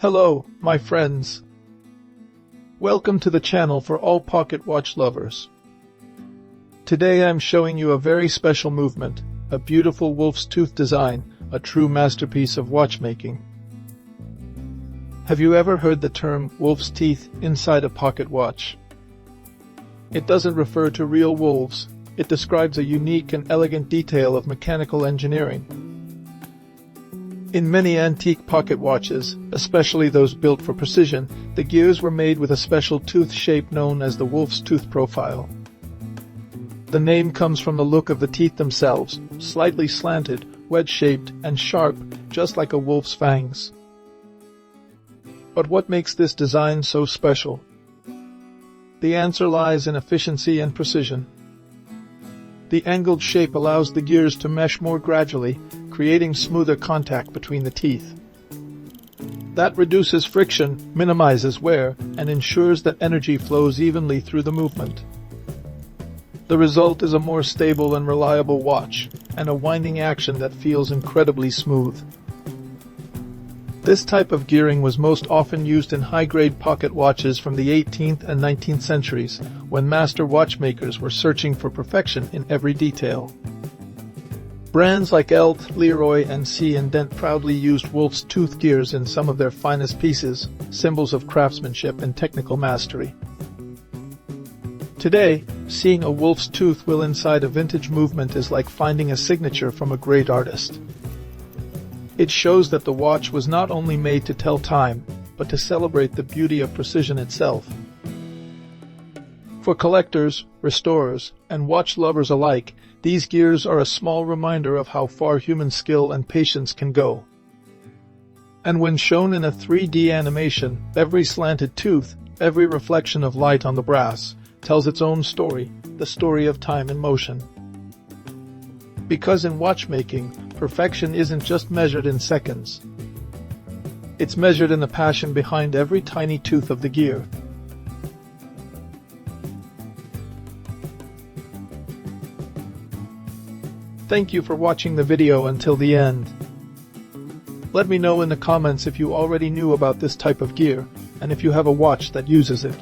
Hello, my friends. Welcome to the channel for all pocket watch lovers. Today I'm showing you a very special movement, a beautiful wolf's tooth design, a true masterpiece of watchmaking. Have you ever heard the term wolf's teeth inside a pocket watch? It doesn't refer to real wolves, it describes a unique and elegant detail of mechanical engineering. In many antique pocket watches, especially those built for precision, the gears were made with a special tooth shape known as the wolf's tooth profile. The name comes from the look of the teeth themselves, slightly slanted, wedge-shaped, and sharp, just like a wolf's fangs. But what makes this design so special? The answer lies in efficiency and precision. The angled shape allows the gears to mesh more gradually, creating smoother contact between the teeth. That reduces friction, minimizes wear, and ensures that energy flows evenly through the movement. The result is a more stable and reliable watch, and a winding action that feels incredibly smooth. This type of gearing was most often used in high-grade pocket watches from the 18th and 19th centuries, when master watchmakers were searching for perfection in every detail. Brands like Leroy Cie and Dent proudly used wolf's tooth gears in some of their finest pieces, symbols of craftsmanship and technical mastery. Today, seeing a wolf's tooth will inside a vintage movement is like finding a signature from a great artist. It shows that the watch was not only made to tell time, but to celebrate the beauty of precision itself. For collectors, restorers, and watch lovers alike, these gears are a small reminder of how far human skill and patience can go. And when shown in a 3D animation, every slanted tooth, every reflection of light on the brass, tells its own story, the story of time and motion. Because in watchmaking, perfection isn't just measured in seconds. It's measured in the passion behind every tiny tooth of the gear. Thank you for watching the video until the end. Let me know in the comments if you already knew about this type of gear, and if you have a watch that uses it.